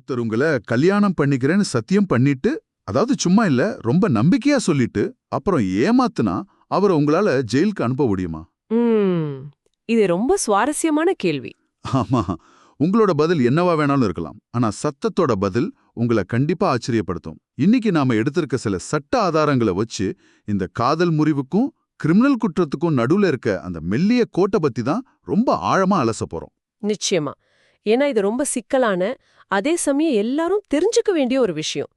ஒருத்தர் உங்களை கல்யாணம் பண்ணிக்கிறேன்னு சத்தியம் பண்ணிட்டு, அதாவது சும்மா இல்ல, ரொம்ப நம்பிக்கையா சொல்லிட்டு, அப்புறம் ஏமாத்துனா அவரை உங்களால ஜெயிலுக்கு அனுப்ப முடியுமா? ம் இது ரொம்ப சுவாரஸ்யமான கேள்வி. ஆமா, உங்களோட பதில் என்னவா வேணாலும் இருக்கலாம். ஆனா சத்தத்தோட பதில் உங்களை கண்டிப்பா ஆச்சரியப்படுத்தும். இன்னைக்கு நாம எடுத்திருக்க சில சட்ட ஆதாரங்களை வச்சு இந்த காதல் முறிவுக்கும் கிரிமினல் குற்றத்துக்கும் நடுவுல இருக்க அந்த மெல்லிய கோட்டை பத்தி தான் ரொம்ப ஆழமா அலச போறோம். நிச்சயமா. ஏன்னா இது ரொம்ப சிக்கலான, அதே சமயம் எல்லாரும் தெரிஞ்சுக்க வேண்டிய ஒரு விஷயம்.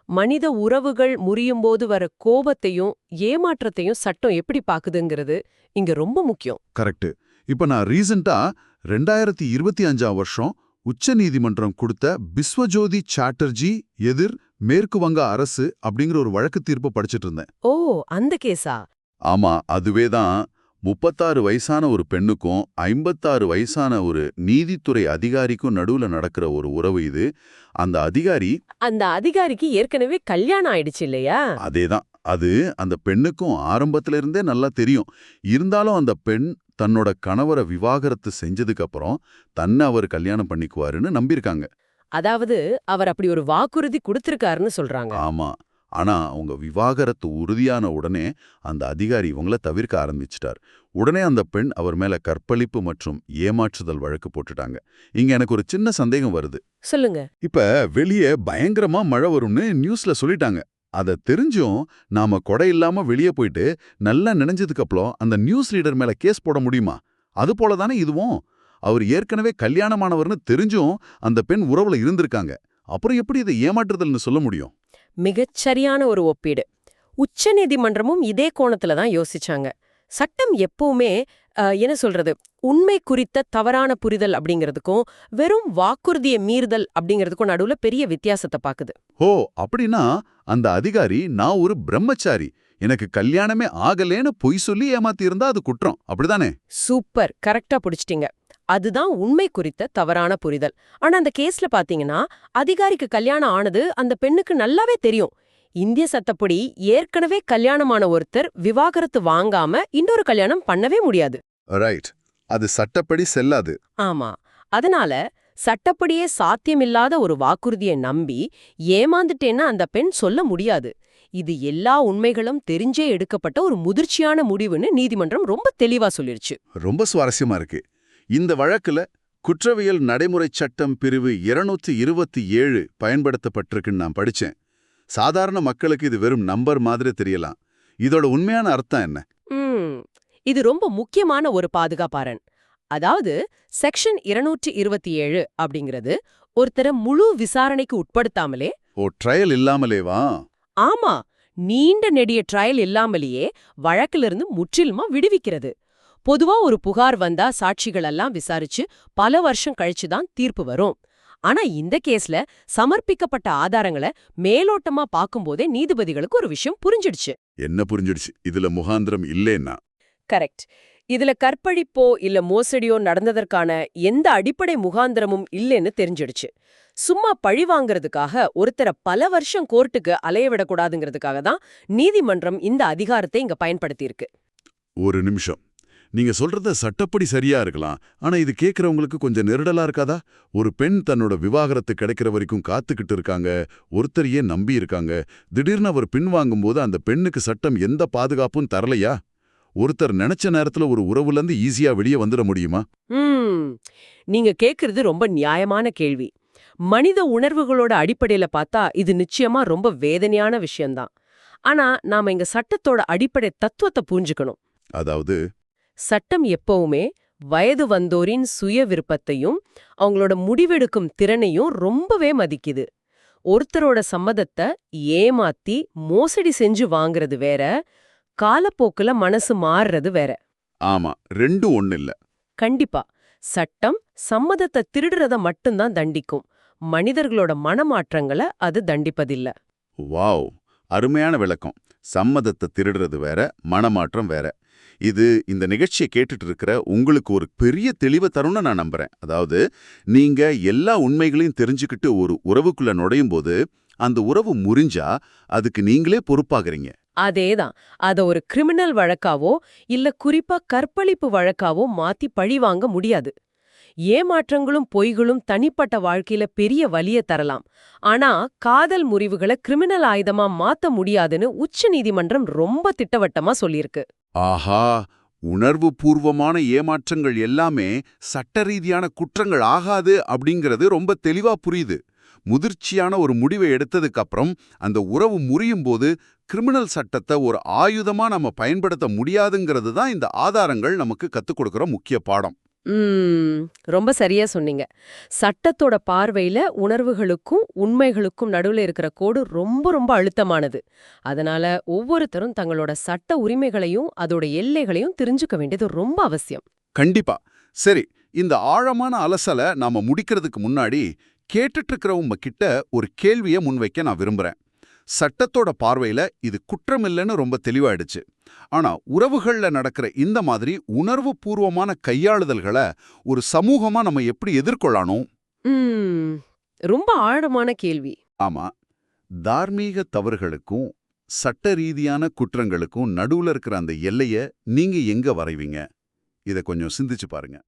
மனித உறவுகள் முறியும் போது வர கோபத்தையும் ஏமாற்றத்தையும் சட்டம் எப்படி பாக்குதுங்கிறது இங்க ரொம்ப முக்கியம். கரெக்ட். இப்ப நான் ரீசெண்டா 2025 உச்ச நீதிமன்றம் கொடுத்த பிஸ்வஜோதி சாட்டர்ஜி எதிர் மேற்கு வங்க அரசு அப்படிங்கிற ஒரு வழக்கு தீர்ப்பு படிச்சிட்டு இருந்தேன். ஓ, அந்த கேஸா? ஆமா, அதுவே தான். 36 வயசான ஒரு பெண்ணுக்கும் 56 வயசான ஒரு நீதித்துறை அதிகாரிக்கும் நடுவுல நடக்கிற ஒரு உறவு இது. அந்த அதிகாரிக்கு ஏற்கனவே கல்யாணம் ஆயிடுச்சு இல்லையா? அதேதான். அது அந்த பெண்ணுக்கும் ஆரம்பத்துல இருந்தே நல்லா தெரியும். இருந்தாலும் அந்த பெண் தன்னோட கணவரை விவாகரத்து செஞ்சதுக்கு அப்புறம் தன்னை அவர் கல்யாணம் பண்ணிக்குவாருன்னு நம்பியிருக்காங்க. அதாவது அவர் அப்படி ஒரு வாக்குறுதி கொடுத்திருக்காருன்னு சொல்றாங்க. ஆமா. ஆனா அவங்க விவாகரத்து உறுதியான உடனே அந்த அதிகாரி இவங்கள தவிர்க்க ஆரம்பிச்சிட்டார். உடனே அந்த பெண் அவர் மேல கற்பழிப்பு மற்றும் ஏமாற்றுதல் வழக்கு போட்டுட்டாங்க. இங்க எனக்கு ஒரு சின்ன சந்தேகம் வருது. சொல்லுங்க. இப்ப வெளியே பயங்கரமா மழை வரும்னு நியூஸ்ல சொல்லிட்டாங்க. அத தெரிஞ்சும் நாம கொடை இல்லாம வெளியே போயிட்டு நல்லா நினைஞ்சதுக்கு அப்புறம் அந்த நியூஸ் ரீடர் மேல கேஸ் போட முடியுமா? அது போல தானே இதுவும். அவர் ஏற்கனவே கல்யாணமானவர்னு தெரிஞ்சும் அந்த பெண் உறவுல இருந்திருக்காங்க. அப்புறம் எப்படி இதை ஏமாற்றுதல்னு சொல்ல முடியும்? மிகச்சரியான ஒரு ஒப்பீடு. உச்சநீதிமன்றமும் இதே கோணத்துல தான் யோசிச்சாங்க. சட்டம் எப்பவுமே என்ன சொல்றது, உண்மை குறித்த தவறான புரிதல் அப்படிங்கிறதுக்கும் வெறும் வாக்குறுதியை மீறுதல் அப்படிங்கிறதுக்கும் நடுவுல பெரிய வித்தியாசத்தை பாக்குது. ஓ, அப்படின்னா அந்த அதிகாரி நான் ஒரு பிரம்மச்சாரி, எனக்கு கல்யாணமே ஆகலேன்னு பொய் சொல்லி ஏமாத்தி இருந்தா அது குற்றம், அப்படிதானே? சூப்பர், கரெக்டா புடிச்சிட்டீங்க. அதுதான் உண்மை குறித்த தவறான புரிதல். ஆனா அந்த கேஸ்ல பாத்தீங்கன்னா அதிகாரிக்கு கல்யாணம் ஆனது அந்த பெண்ணுக்கு நல்லாவே தெரியும். இந்திய சட்டப்படி ஏற்கனவே கல்யாணமான ஒருத்தர் விவாகரத்து வாங்காம இன்னொரு கல்யாணம் பண்ணவே முடியாது. ரைட். அது சட்டப்படி செல்லாது. ஆமா. அதனால சட்டப்படியே சாத்தியமில்லாத ஒரு வாக்குறுதியை நம்பி ஏமாந்துட்டேன்னா அந்த பெண் சொல்ல முடியாது. இது எல்லா உண்மைகளும் தெரிஞ்சே எடுக்கப்பட்ட ஒரு முதிர்ச்சியான முடிவுன்னு நீதிமன்றம் ரொம்ப தெளிவா சொல்லிருச்சு. ரொம்ப சுவாரஸ்யமா இருக்கு. இந்த வழக்குல குற்றவியல் நடைமுறைச் சட்டம் பிரிவு 227 பயன்படுத்தப்பட்டிருக்குன்னு நான் படிச்சேன். சாதாரண மக்களுக்கு இது வெறும் நம்பர் மாதிரி தெரியலாம். இதோட உண்மையான அர்த்தம் என்ன? இது ரொம்ப முக்கியமான ஒரு பாதுகாப்பாரன். அதாவது செக்ஷன் 227 அப்படிங்கிறது ஒருத்தர முழு விசாரணைக்கு உட்படுத்தாமலே, ட்ரையல் இல்லாமலேவா? ஆமா, நீண்ட நெடிய ட்ரையல் இல்லாமலேயே வழக்கிலிருந்து முற்றிலுமா விடுவிக்கிறது. பொதுவா ஒரு புகார் வந்தா சாட்சிகள் எல்லாம் விசாரிச்சு பல வருஷம் கழிச்சு தான் தீர்ப்பு வரும். ஆனா இந்த கேஸ்ல சமர்ப்பிக்கப்பட்ட ஆதாரங்களை மேலோட்டமா பாக்கும்போதே நீதிபதிகளுக்கு ஒரு விஷயம் புரிஞ்சிடுச்சு. என்ன புரிஞ்சிடுச்சு? இதுல முகாந்திரம் இல்லேன்னா? கரெக்ட். இதுல கற்பழிப்போ இல்ல மோசடியோ நடந்ததற்கான எந்த அடிப்படை முகாந்திரமும் இல்லைன்னு தெரிஞ்சிடுச்சு. சும்மா பழி வாங்கறதுக்காக ஒருத்தரை பல வருஷம் கோர்ட்டுக்கு அலைய விடக்கூடாதுங்கிறதுக்காக தான் நீதிமன்றம் இந்த அதிகாரத்தை இங்க பயன்படுத்தியிருக்கு. ஒரு நிமிஷம். நீங்க சொல்றத சட்டப்படி சரியா இருக்கலாம். ஆனா இது கேட்கறவங்களுக்கு கொஞ்சம் நெருடலா இருக்காதா? ஒரு பெண் தன்னோட விவாகரத்து கிடைக்கிற வரைக்கும் காத்துக்கிட்டு இருக்காங்க, ஒருத்தரையே நம்பி இருக்காங்க. திடீர்னு அவர் பின் வாங்கும்போது அந்த பெண்ணுக்கு சட்டம் எந்த பாதுகாப்பும் தரலையா? ஒருத்தர் நினைச்ச நேரத்துல ஒரு உறவுலேருந்து ஈஸியா வெளியே வந்துட முடியுமா? நீங்க கேக்குறது ரொம்ப நியாயமான கேள்வி. மனித உணர்வுகளோட அடிப்படையில பார்த்தா இது நிச்சயமா ரொம்ப வேதனையான விஷயம்தான். ஆனா நாம இங்க சட்டத்தோட அடிப்படை தத்துவத்தை புரிஞ்சுக்கணும். அதாவது சட்டம் எப்பவுமே வயது வந்தோரின் சுய விருப்பத்தையும் அவங்களோட முடிவெடுக்கும் திறனையும் ரொம்பவே மதிக்குது. ஒருத்தரோட சம்மதத்தை ஏமாத்தி மோசடி செஞ்சு வாங்குறது வேற, காலப்போக்குல மனசு மாறுறது வேற. ஆமா, ரெண்டும் ஒண்ணு இல்ல. கண்டிப்பா. சட்டம் சம்மதத்தை திருடுறத மட்டும்தான் தண்டிக்கும். மனிதர்களோட மனமாற்றங்களை அது தண்டிப்பதில்ல. வாவ், அருமையான விளக்கம். சம்மதத்தை திருடுறது வேற, மனமாற்றம் வேற. இது இந்த நிகழ்ச்சியை கேட்டுட்டு இருக்கிற உங்களுக்கு ஒரு பெரிய தெளிவை தரும்னு நான் நம்புறேன். அதாவது நீங்க எல்லா உண்மைகளையும் தெரிஞ்சுக்கிட்டு ஒரு உறவுக்குள்ள நுழையும் போது அந்த உறவு முறிஞ்சா அதுக்கு நீங்களே பொறுப்பாகிறீங்க. அதேதான். அத ஒரு கிரிமினல் வழக்காவோ இல்ல குறிப்பா கற்பழிப்பு வழக்காவோ மாத்தி பழி வாங்க முடியாது. ஏமாற்றங்களும் பொய்களும் தனிப்பட்ட வாழ்க்கையில பெரிய வலிய தரலாம். ஆனா காதல் முறிவுகளை கிரிமினல் ஆயுதமா மாத்த முடியாதுன்னு உச்சநீதிமன்றம் ரொம்ப திட்டவட்டமா சொல்லியிருக்கு. ஆஹா, உணர்வு பூர்வமான ஏமாற்றங்கள் எல்லாமே சட்ட ரீதியான குற்றங்கள் ஆகாது அப்படிங்கிறது ரொம்ப தெளிவா புரியுது. முதிர்ச்சியான ஒரு முடிவை எடுத்ததுக்கு அப்புறம் அந்த உறவு முறியும் போது கிரிமினல் சட்டத்தை ஒரு ஆயுதமா நம்ம பயன்படுத்த முடியாதுங்கிறது தான் இந்த ஆதாரங்கள் நமக்கு கத்துக் கொடுக்கிற முக்கிய பாடம். ம், ரொம்ப சரியா சொன்னீங்க. சட்டத்தோட பார்வையில உணர்வுகளுக்கும் உண்மைகளுக்கும் நடுவுல இருக்கிற கோடு ரொம்ப ரொம்ப அழுத்தமானது. அதனால ஒவ்வொருத்தரும் தங்களோட சட்ட உரிமைகளையும் அதோட எல்லைகளையும் தெரிஞ்சுக்க வேண்டியது ரொம்ப அவசியம். கண்டிப்பா. சரி, இந்த ஆழமான அலசலை நாம முடிக்கிறதுக்கு முன்னாடி கேட்டுட்டு இருக்கிறவங்க கிட்ட ஒரு கேள்வியை முன்வைக்க நான் விரும்புறேன். சட்டத்தோட பார்வையில இது குற்றம் இல்லைன்னு ரொம்ப தெளிவாயிடுச்சு. ஆனா உறவுகள்ல நடக்கிற இந்த மாதிரி உணர்வு பூர்வமான கையாளுதல்களை ஒரு சமூகமா நம்ம எப்படி எதிர்கொள்ளணும்? ம், ரொம்ப ஆழமான கேள்வி. ஆமா, தார்மீக தவறுகளுக்கும் சட்ட ரீதியான குற்றங்களுக்கும் நடுவுல இருக்கிற அந்த எல்லைய நீங்க எங்க வரைவீங்க? இத கொஞ்சம் சிந்திச்சு பாருங்க.